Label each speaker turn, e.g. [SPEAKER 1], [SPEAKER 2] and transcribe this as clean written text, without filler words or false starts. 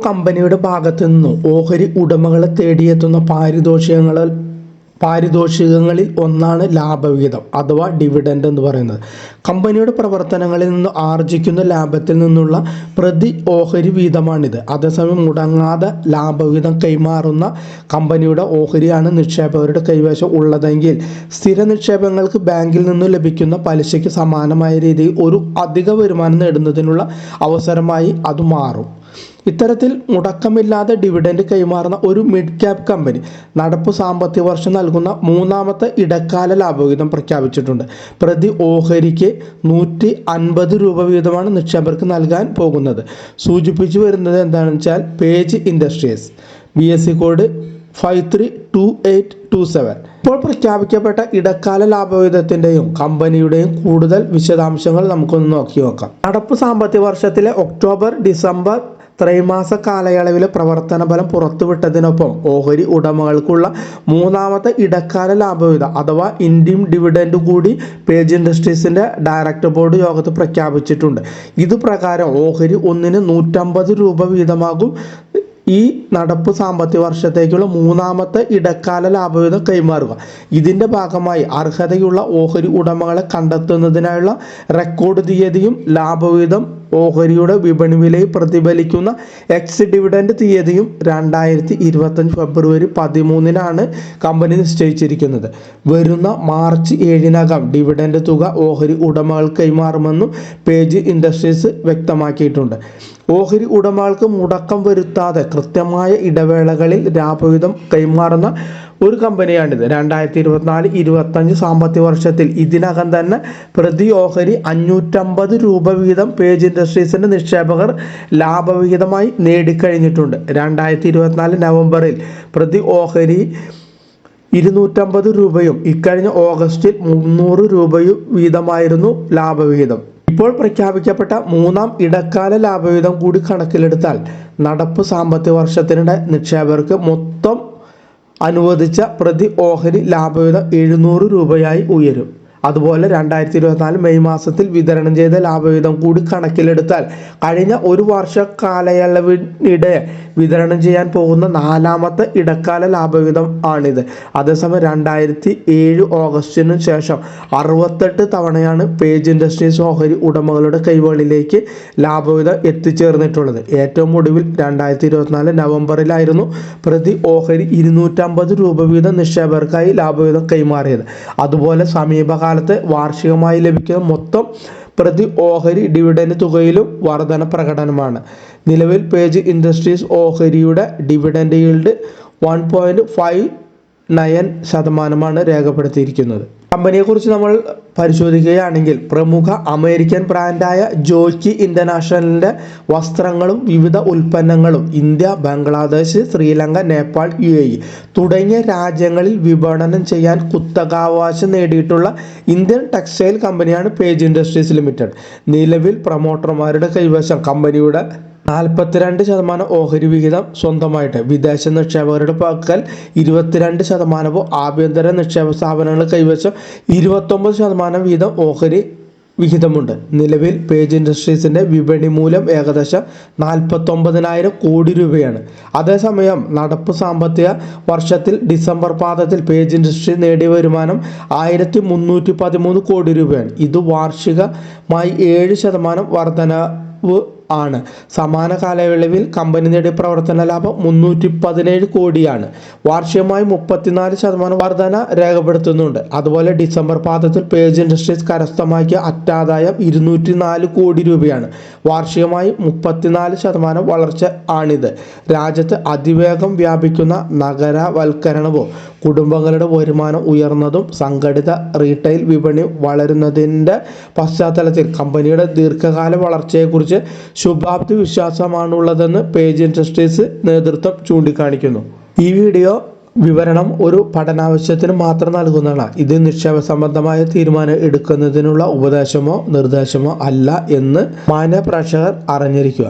[SPEAKER 1] കമ്പനിയുടെ ഭാഗത്തു നിന്നും ഓഹരി ഉടമകളെ തേടിയെത്തുന്ന പാരിതോഷികങ്ങളിൽ ഒന്നാണ് ലാഭവിഹിതം അഥവാ ഡിവിഡൻഡ് എന്ന് പറയുന്നത്. കമ്പനിയുടെ പ്രവർത്തനങ്ങളിൽ നിന്ന് ആർജിക്കുന്ന ലാഭത്തിൽ നിന്നുള്ള പ്രതി ഓഹരി വീതമാണിത്. അതേസമയം മുടങ്ങാതെ ലാഭവിഹിതം കൈമാറുന്ന കമ്പനിയുടെ ഓഹരിയാണ് നിക്ഷേപകരുടെ കൈവശം ഉള്ളതെങ്കിൽ സ്ഥിര നിക്ഷേപങ്ങൾക്ക് ബാങ്കിൽ നിന്നും ലഭിക്കുന്ന പലിശയ്ക്ക് സമാനമായ രീതിയിൽ ഒരു അധിക വരുമാനം നേടുന്നതിനുള്ള അവസരമായി അത് മാറും. ഇത്തരത്തിൽ മുടക്കമില്ലാതെ ഡിവിഡൻഡ് കൈമാറുന്ന ഒരു മിഡ് ക്യാപ് കമ്പനി നടപ്പ് സാമ്പത്തിക വർഷം നൽകുന്ന മൂന്നാമത്തെ ഇടക്കാല ലാഭവിഹിതം പ്രഖ്യാപിച്ചിട്ടുണ്ട്. പ്രതി ഓഹരിക്ക് 150 രൂപ വീതമാണ് നിക്ഷേപകർക്ക് നൽകാൻ പോകുന്നത്. സൂചിപ്പിച്ചു വരുന്നത് എന്താണെന്ന് വെച്ചാൽ പേജ് ഇൻഡസ്ട്രീസ് BSE കോഡ് 532827. ഇപ്പോൾ പ്രഖ്യാപിക്കപ്പെട്ട ഇടക്കാല ലാഭവിഹിതത്തിൻ്റെയും കമ്പനിയുടെയും കൂടുതൽ വിശദാംശങ്ങൾ നമുക്കൊന്ന് നോക്കി നോക്കാം. നടപ്പ് സാമ്പത്തിക വർഷത്തിലെ ഒക്ടോബർ ഡിസംബർ ത്രൈമാസ കാലയളവിലെ പ്രവർത്തന ഫലം പുറത്തുവിട്ടതിനൊപ്പം ഓഹരി ഉടമകൾക്കുള്ള മൂന്നാമത്തെ ഇടക്കാല ലാഭവിഹിതം അഥവാ ഇൻഡിം ഡിവിഡൻഡ് കൂടി പേജ് ഇൻഡസ്ട്രീസിന്റെ ഡയറക്ടർ ബോർഡ് യോഗത്തിൽ പ്രഖ്യാപിച്ചിട്ടുണ്ട്. ഇതുപ്രകാരം ഓഹരി ഒന്നിന് 150 രൂപ വീതമാകും ഈ നടപ്പ് സാമ്പത്തിക വർഷത്തേക്കുള്ള മൂന്നാമത്തെ ഇടക്കാല ലാഭവിഹിതം കൈമാറുക. ഇതിൻ്റെ ഭാഗമായി അർഹതയുള്ള ഓഹരി ഉടമകളെ കണ്ടെത്തുന്നതിനായുള്ള റെക്കോർഡ് തീയതിയും ലാഭവിഹിതം ഓഹരിയുടെ വിപണി വിലയിൽ പ്രതിഫലിക്കുന്ന എക്സ് ഡിവിഡൻഡ് തീയതിയും 2025 ഫെബ്രുവരി 13 കമ്പനി നിശ്ചയിച്ചിരിക്കുന്നത്. വരുന്ന മാർച്ച് 7 ഡിവിഡൻഡ് തുക ഓഹരി ഉടമകൾ കൈമാറുമെന്നും പേജ് ഇൻഡസ്ട്രീസ് വ്യക്തമാക്കിയിട്ടുണ്ട്. ഓഹരി ഉടമകൾക്ക് മുടക്കം വരുത്താതെ കൃത്യമായ ഇടവേളകളിൽ ലാഭവിഹിതം കൈമാറുന്ന ഒരു കമ്പനിയാണിത്. 2024-25 സാമ്പത്തിക വർഷത്തിൽ ഇതിനകം തന്നെ പ്രതി ഓഹരി 550 രൂപ വീതം പേജ് ഇൻഡസ്ട്രീസിന്റെ നിക്ഷേപകർ ലാഭവിഹിതമായി നേടിക്കഴിഞ്ഞിട്ടുണ്ട്. 2024 നവംബറിൽ പ്രതി ഓഹരി 250 രൂപയും ഇക്കഴിഞ്ഞ ഓഗസ്റ്റിൽ 300 രൂപയും വീതമായിരുന്നു ലാഭവിഹിതം. ഇപ്പോൾ പ്രഖ്യാപിക്കപ്പെട്ട മൂന്നാം ഇടക്കാല ലാഭവിഹിതം കൂടി കണക്കിലെടുത്താൽ നടപ്പ് സാമ്പത്തിക വർഷത്തിനിടെ നിക്ഷേപകർക്ക് മൊത്തം അനുവദിച്ച പ്രതി ഓഹരി ലാഭവിഹിതം 700 രൂപയായി ഉയരും. അതുപോലെ 2024 മെയ് മാസത്തിൽ വിതരണം ചെയ്ത ലാഭവിഹിതം കൂടി കണക്കിലെടുത്താൽ കഴിഞ്ഞ ഒരു വർഷ കാലയളവിനിടെ വിതരണം ചെയ്യാൻ പോകുന്ന നാലാമത്തെ ഇടക്കാല ലാഭവിഹിതം ആണിത്. അതേസമയം 2007 ഓഗസ്റ്റിനു ശേഷം 68 തവണയാണ് പേജ് ഇൻഡസ്ട്രീസ് ഓഹരി ഉടമകളുടെ കൈകളിലേക്ക് ലാഭവിഹിതം എത്തിച്ചേർന്നിട്ടുള്ളത്. ഏറ്റവും ഒടുവിൽ 2024 നവംബറിലായിരുന്നു പ്രതി ഓഹരി 250 രൂപ വീതം നിക്ഷേപകർക്കായി ലാഭവിഹിതം കൈമാറിയത്. അതുപോലെ സമീപകാല വാർഷികമായി ലഭിക്കുന്ന മൊത്തം പ്രതി ഓഹരി ഡിവിഡൻഡ് തുകയിലും വർധന പ്രകടനമാണ്. നിലവിൽ പേജ് ഇൻഡസ്ട്രീസ് ഓഹരിയുടെ ഡിവിഡൻഡ് ഈൽഡ് 1.59% രേഖപ്പെടുത്തിയിരിക്കുന്നത്. കമ്പനിയെക്കുറിച്ച് നമ്മൾ പരിശോധിക്കുകയാണെങ്കിൽ പ്രമുഖ അമേരിക്കൻ ബ്രാൻഡായ ജോക്കി ഇന്റർനാഷണലിന്റെ വസ്ത്രങ്ങളും വിവിധ ഉൽപ്പന്നങ്ങളും ഇന്ത്യ, ബംഗ്ലാദേശ്, ശ്രീലങ്ക, നേപ്പാൾ, UAE തുടങ്ങിയ രാജ്യങ്ങളിൽ വിപണനം ചെയ്യാൻ കുത്തകാവകാശം നേടിയിട്ടുള്ള ഇന്ത്യൻ ടെക്സ്റ്റൈൽ കമ്പനിയാണ് പേജ് ഇൻഡസ്ട്രീസ് ലിമിറ്റഡ്. നിലവിൽ പ്രൊമോട്ടർമാരുടെ കൈവശം കമ്പനിയുടെ 42% ഓഹരി വിഹിതം സ്വന്തമായിട്ട് വിദേശ നിക്ഷേപകരുടെ പക്കൽ 22%, ആഭ്യന്തര നിക്ഷേപ സ്ഥാപനങ്ങൾ കൈവശം 29% വീതം ഓഹരി വിഹിതമുണ്ട്. നിലവിൽ പേജ് ഇൻഡസ്ട്രീസിന്റെ വിപണി മൂല്യം ഏകദേശം 49,000 കോടി രൂപയാണ്. അതേസമയം നടപ്പ് സാമ്പത്തിക വർഷത്തിൽ ഡിസംബർ പാദത്തിൽ പേജ് ഇൻഡസ്ട്രി നേടിയ വരുമാനം 1313 കോടി രൂപയാണ്. ഇത് വാർഷികമായി 7% വർധനവ് ആണ്. സമാന കാലയളവിൽ കമ്പനി നേടിയ പ്രവർത്തന ലാഭം 317 കോടിയാണ്. വാർഷികമായി 34% വർധന രേഖപ്പെടുത്തുന്നുണ്ട്. അതുപോലെ ഡിസംബർ പാദത്തിൽ പേജ് ഇൻഡസ്ട്രീസ് കരസ്ഥമാക്കിയ അറ്റാദായം 204 കോടി രൂപയാണ്. വാർഷികമായി 34% വളർച്ച ആണിത്. രാജ്യത്ത് അതിവേഗം വ്യാപിക്കുന്ന നഗരവൽക്കരണവും കുടുംബങ്ങളുടെ വരുമാനം ഉയർന്നതും സംഘടിത റീറ്റെയിൽ വിപണി വളരുന്നതിൻ്റെ പശ്ചാത്തലത്തിൽ കമ്പനിയുടെ ദീർഘകാല വളർച്ചയെക്കുറിച്ച് ശുഭാപ്തി വിശ്വാസമാണുള്ളതെന്ന് പേജ് ഇൻഡസ്ട്രീസ് നേതൃത്വം ചൂണ്ടിക്കാണിക്കുന്നു. ഈ വീഡിയോ വിവരണം ഒരു പഠനാവശ്യത്തിന് മാത്രം നൽകുന്നതാണ്. ഇത് നിക്ഷേപ സംബന്ധമായ തീരുമാനം എടുക്കുന്നതിനുള്ള ഉപദേശമോ നിർദ്ദേശമോ അല്ല എന്ന് മാന്യ പ്രേക്ഷകർ അറിഞ്ഞിരിക്കുക.